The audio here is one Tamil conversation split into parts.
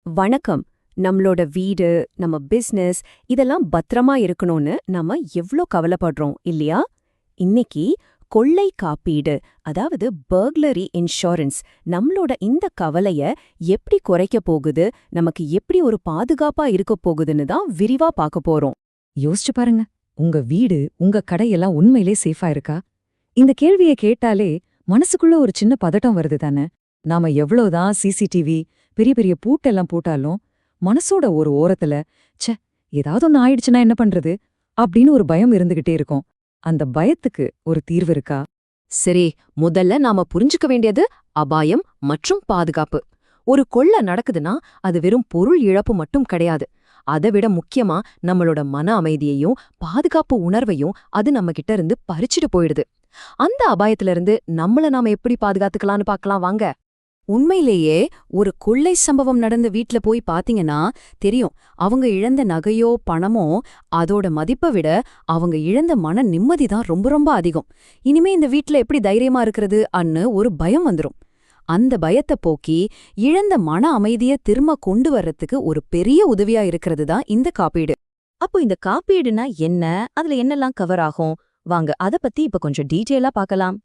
வணக்கம். நம்மளோட வீடு, நம்ம பிசினஸ் இதெல்லாம் பத்திரமா இருக்கணும்னு நம்ம எவ்ளோ கவலைப்படுறோம் இல்லையா? இன்னைக்கு கொள்ளை காப்பீடு, அதாவது பர்க்லரி இன்சூரன்ஸ் நம்மளோட இந்த கவலைய எப்படி குறைக்க போகுது, நமக்கு எப்படி ஒரு பாதுகாப்பா இருக்க போகுதுன்னு தான் விரிவா பார்க்க போறோம். யோசிச்சு பாருங்க. உங்க வீடு, உங்க கடையெல்லாம் உண்மையிலே சேஃபா இருக்கா? இந்த கேள்வியை கேட்டாலே மனசுக்குள்ள ஒரு சின்ன பதட்டம் வருது தானே. நாம எவ்வளவுதான் சிசிடிவி, பெரிய பெரிய பூட்டெல்லாம் போட்டாலும் மனசோட ஒரு ஓரத்துல ச்சே, ஏதாவது ஒன்னு ஆயிடுச்சுன்னா என்ன பண்றது அப்படின்னு ஒரு பயம் இருந்துகிட்டே இருக்கும். அந்த பயத்துக்கு ஒரு தீர்வு இருக்கா? சரி, முதல்ல நாம புரிஞ்சுக்க வேண்டியது அபாயம் மற்றும் பாதுகாப்பு. ஒரு கொள்ளை நடக்குதுன்னா அது வெறும் பொருள் இழப்பு மட்டும் கிடையாது. அதை விட முக்கியமா நம்மளோட மன அமைதியையும் பாதுகாப்பு உணர்வையும் அது நம்ம கிட்ட இருந்து பறிச்சுட்டு போயிடுது. அந்த அபாயத்துல இருந்து நம்மள நாம எப்படி பாதுகாத்துக்கலாம்னு பார்க்கலாம் வாங்க. உண்மையிலேயே ஒரு கொள்ளை சம்பவம் நடந்த வீட்ல போய் பாத்தீங்கன்னா தெரியும், அவங்க இழந்த நகையோ பணமோ அதோட மதிப்பை விட அவங்க இழந்த மன நிம்மதி தான் ரொம்ப ரொம்ப அதிகம். இனிமே இந்த வீட்ல எப்படி தைரியமா இருக்கிறது அன்னு ஒரு பயம் வந்துரும். அந்த பயத்தை போக்கி இழந்த மன அமைதியை திரும்ப கொண்டு வர்றதுக்கு ஒரு பெரிய உதவியா இருக்கிறது தான் இந்த காப்பீடு. அப்போ இந்த காப்பீடுனா என்ன, அதுல என்னெல்லாம் கவர் ஆகும்? வாங்க அத பத்தி இப்ப கொஞ்சம் டீட்டெயிலா பார்க்கலாம்.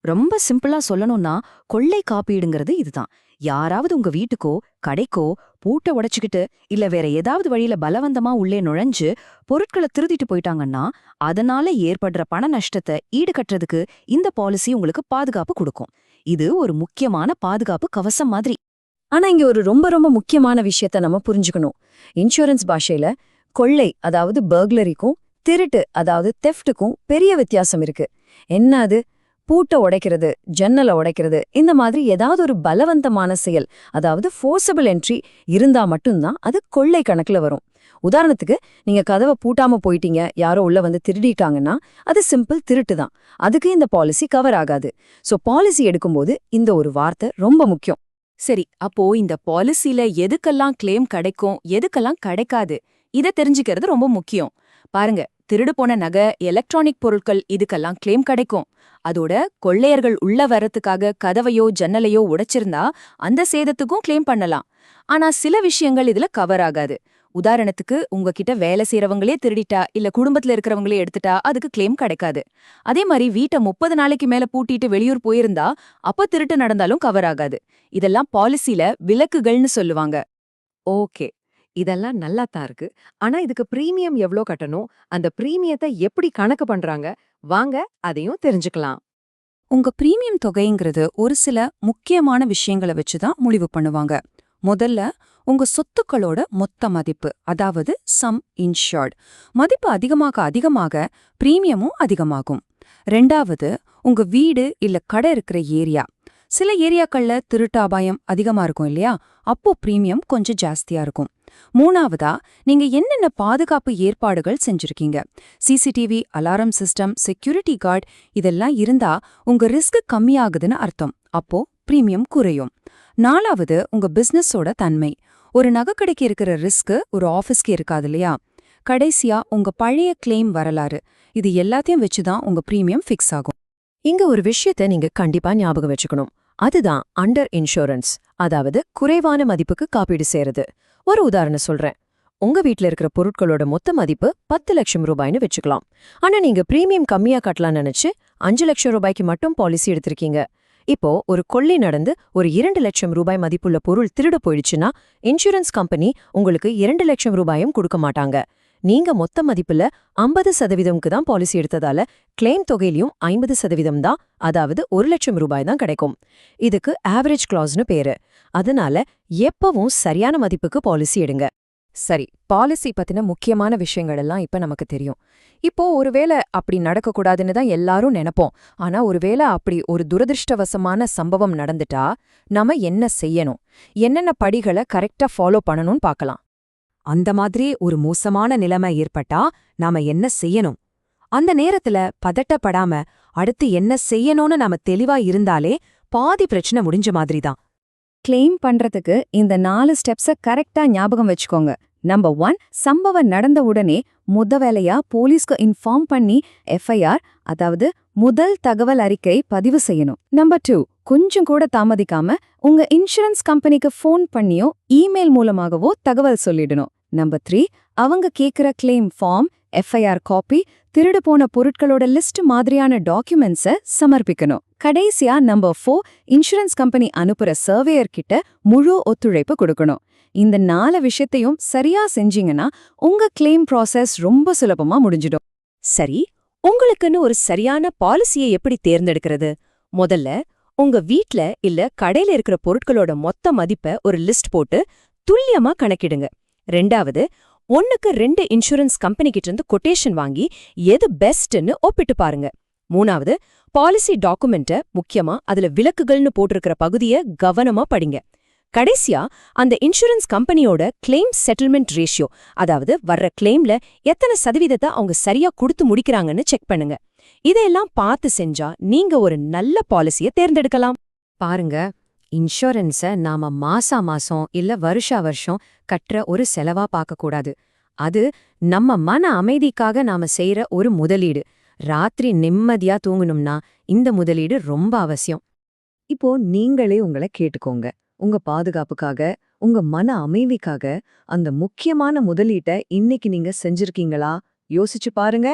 ரொம்ப சிம்பிளா சொல்லணும்னா கொள்ளை காப்பீடுங்கிறது இதுதான். யாராவது உங்க வீட்டுக்கோ கடைக்கோ பூட்டை உடைச்சுக்கிட்டு இல்ல வேற ஏதாவது வழியில பலவந்தமா உள்ளே நுழைஞ்சு பொருட்களை திருடிட்டு போயிட்டாங்கன்னா அதனால ஏற்படுற பண நஷ்டத்தை ஈடுகட்டுறதுக்கு இந்த பாலிசி உங்களுக்கு பாதுகாப்பு கொடுக்கும். இது ஒரு முக்கியமான பாதுகாப்பு கவசம் மாதிரி. ஆனா இங்க ஒரு ரொம்ப ரொம்ப முக்கியமான விஷயத்த நம்ம புரிஞ்சுக்கணும். இன்சூரன்ஸ் பாஷையில கொள்ளை அதாவது பர்க்லரிக்கும் திருட்டு அதாவது தெஃப்ட்டுக்கும் பெரிய வித்தியாசம் இருக்கு. என்ன அது? பூட்டை உடைக்கிறது, ஜன்னலை உடைக்கிறது, இந்த மாதிரி ஏதாவது ஒரு பலவந்தமான செயல், அதாவது ஃபோர்ஸபிள் என்ட்ரி இருந்தா மட்டும்தான் அது கொள்ளை கணக்குல வரும். உதாரணத்துக்கு, நீங்க கதவை பூட்டாம போயிட்டீங்க, யாரோ உள்ள வந்து திருடிட்டாங்கன்னா அது சிம்பிள் திருட்டு தான். அதுக்கு இந்த பாலிசி கவர் ஆகாது. சோ பாலிசி எடுக்கும்போது இந்த ஒரு வார்த்தை ரொம்ப முக்கியம். சரி, அப்போ இந்த பாலிசில எதுக்கெல்லாம் கிளைம் கிடைக்கும், எதுக்கெல்லாம் கிடைக்காது, இதை தெரிஞ்சுக்கிறது ரொம்ப முக்கியம். பாருங்க, திருடு போன நகை, எலக்ட்ரானிக் பொருட்கள் இதுக்கெல்லாம் கிளைம் கிடைக்கும். அதோட கொள்ளையர்கள் உள்ள வரத்துக்காக கதவையோ ஜன்னலையோ உடைச்சிருந்தா அந்த சேதத்துக்கும் கிளைம் பண்ணலாம். ஆனா சில விஷயங்கள் இதுல கவர் ஆகாது. உதாரணத்துக்கு, உங்ககிட்ட வேலை செய்யறவங்களே திருடிட்டா இல்ல குடும்பத்துல இருக்கிறவங்களே எடுத்துட்டா அதுக்கு கிளைம் கிடைக்காது. அதே மாதிரி வீட்டை 30 நாளைக்கு மேல பூட்டிட்டு வெளியூர் போயிருந்தா அப்ப திருட்டு நடந்தாலும் கவர் ஆகாது. இதெல்லாம் பாலிசில விலக்குகள்னு சொல்லுவாங்க. ஓகே, இதெல்லாம் நல்லா தான் இருக்கு. ஆனா இதுக்கு பிரீமியம் எவ்ளோ கட்டணும்? அந்த பிரீமியத்தை எப்படி கணக்கு பண்றாங்க? வாங்க அதையும் தெரிஞ்சுக்கலாம். உங்க பிரீமியம் தொகைங்கிறது ஒரு சில முக்கியமான விஷயங்களை வச்சுதான் முடிவு பண்ணுவாங்க. முதல்ல, உங்க சொத்துக்களோட மொத்த மதிப்பு, அதாவது சம் இன்ஷூர்ட் மதிப்பு அதிகமாக அதிகமாக பிரீமியமும் அதிகமாகும். ரெண்டாவது, உங்க வீடு இல்ல கடை இருக்கிற ஏரியா. சில ஏரியாக்கள்ல திருட்டு அபாயம் அதிகமா இருக்கும் இல்லையா, அப்போ பிரீமியம் கொஞ்சம் ஜாஸ்தியா இருக்கும். மூணாவதா, நீங்க என்னென்ன பாதுகாப்பு ஏற்பாடுகள் செஞ்சிருக்கீங்க. CCTV, alarm system, security guard இதெல்லாம் இருந்தா உங்க ரிஸ்க் கம்மியாகுதுன்னு அர்த்தம். அப்போ பிரீமியம் குறையும். நாலாவது, உங்க பிசினஸோட தன்மை. ஒரு நகைக்கடைக்கு இருக்கிற ரிஸ்க் ஒரு ஆஃபீஸ்க்கு இருக்காது இல்லையா. கடைசியா, உங்க பழைய கிளைம் வரலாறு. இது எல்லாத்தையும் வச்சுதான் உங்க பிரீமியம் ஃபிக்ஸ் ஆகும். இங்க ஒரு விஷயத்த நீங்க கண்டிப்பா ஞாபகம் வச்சுக்கணும். அதுதான் அண்டர் இன்சூரன்ஸ், அதாவது குறைவான மதிப்புக்கு காப்பீடு செய்யறது. ஒரு உதாரணம் சொல்றேன். உங்க வீட்ல இருக்கிற பொருட்களோட மொத்த மதிப்பு 10 லட்சம் ரூபாய்னு வச்சுக்கலாம். ஆனா நீங்க பிரீமியம் கம்மியா கட்டலாம்னு நினைச்சு 5 லட்சம் ரூபாய்க்கு மட்டும் பாலிசி எடுத்திருக்கீங்க. இப்போ ஒரு கொள்ளை நடந்து ஒரு 2 லட்சம் ரூபாய் மதிப்புள்ள பொருள் திருடு போயிடுச்சுன்னா இன்சூரன்ஸ் கம்பெனி உங்களுக்கு 2 லட்சம் ரூபாயும் கொடுக்க மாட்டாங்க. நீங்க மொத்த மதிப்புல 50% தான் பாலிசி எடுத்ததால கிளைம் தொகையிலையும் 50% தான், அதாவது 1 லட்சம் ரூபாய் தான் கிடைக்கும். இதுக்கு ஆவரேஜ் கிளாஸ்னு பேரு. அதனால எப்பவும் சரியான மதிப்புக்கு பாலிசி எடுங்க. சரி, பாலிசி பத்தின முக்கியமான விஷயங்கள் எல்லாம் இப்ப நமக்கு தெரியும். இப்போ ஒருவேளை அப்படி நடக்கக்கூடாதுன்னு தான் எல்லாரும் நினைப்போம். ஆனா ஒருவேளை அப்படி ஒரு துரதிருஷ்டவசமான சம்பவம் நடந்துட்டா நாம என்ன செய்யணும், என்னென்ன படிகளை கரெக்டா ஃபாலோ பண்ணணும்னு பார்க்கலாம். அந்த மாதிரி ஒரு மோசமான நிலைமை ஏற்பட்டா நாம என்ன செய்யணும்? அந்த நேரத்துல பதட்டப்படாம அடுத்து என்ன செய்யணும்னு நாம தெளிவா இருந்தாலே பாதி பிரச்சனை முடிஞ்ச மாதிரி தான். கிளைம் பண்றதுக்கு இந்த 4 ஸ்டெப்ஸ கரெக்டா ஞாபகம் வச்சுக்கோங்க. நம்பர் 1, சம்பவம் நடந்த உடனே வேலையா போலீஸ்க்கு இன்ஃபார்ம் பண்ணி எஃப்ஐஆர், அதாவது முதல் தகவல் அறிக்கை பதிவு செய்யணும். நம்பர் 2, கொஞ்சம் கூட தாமதிக்காம உங்க இன்சூரன்ஸ் கம்பெனிக்கு ஃபோன் பண்ணியோ இமெயில் மூலமாகவோ தகவல் சொல்லிடணும். நம்பர் 3, அவங்க கேக்குற கிளைம் ஃபார்ம், எஃப்ஐஆர் காப்பி, திருடு போன பொருட்களோட லிஸ்ட் மாதிரியான டாக்குமெண்ட்ஸை சமர்ப்பிக்கணும். கடைசியா நம்பர் 4, இன்சூரன்ஸ் கம்பெனி அனுப்புற சர்வேயர் கிட்ட முழு ஒத்துழைப்பு கொடுக்கணும். இந்த 4 விஷயத்தையும் சரியா செஞ்சீங்கன்னா உங்க கிளைம் ப்ராசஸ் ரொம்ப சுலபமா முடிஞ்சிடும். சரி, உங்களுக்குன்னு ஒரு சரியான பாலிசியை எப்படி தேர்ந்தெடுக்கிறது? முதல்ல உங்க வீட்ல இல்ல கடையில இருக்கிற பொருட்களோட மொத்த மதிப்பை ஒரு லிஸ்ட் போட்டு துல்லியமா கணக்கிடுங்க. 2வது, 1க்கு 2 இன்சூரன்ஸ் கம்பெனி கிட்ட இருந்து கொட்டேஷன் வாங்கி எது பெஸ்ட்னு ஒப்பிட்டு பாருங்க. 3வது, பாலிசி டாக்குமெண்ட்ட, முக்கியமா அதுல விலக்குகள்னு போட்டிருக்கிற பகுதியை கவனமா படிங்க. கடைசியா அந்த இன்சூரன்ஸ் கம்பெனியோட கிளைம் செட்டில்மெண்ட் ரேஷியோ, அதாவது வர்ற கிளைம்ல எத்தனை சதவீதத்தை அவங்க சரியா கொடுத்து முடிக்கிறாங்கன்னு செக் பண்ணுங்க. இதையெல்லாம் பார்த்து செஞ்சா நீங்க ஒரு நல்ல பாலிசியை தேர்ந்தெடுக்கலாம். பாருங்க, இன்சூரன்ஸ நாம மாசம் இல்ல வருஷம் கட்டுற ஒரு செலவா பார்க்க கூடாது. அது நம்ம மன அமைதிக்காக நாம செய்யற ஒரு முதலீடு. ராத்திரி நிம்மதியா தூங்கணும்னா இந்த முதலீடு ரொம்ப அவசியம். இப்போ நீங்களே உங்களை கேட்டுக்கோங்க. உங்க பாதுகாப்புக்காக, உங்க மன அமைதிக்காக அந்த முக்கியமான முதலீட்டை இன்னைக்கு நீங்க செஞ்சிருக்கீங்களா? யோசிச்சு பாருங்க.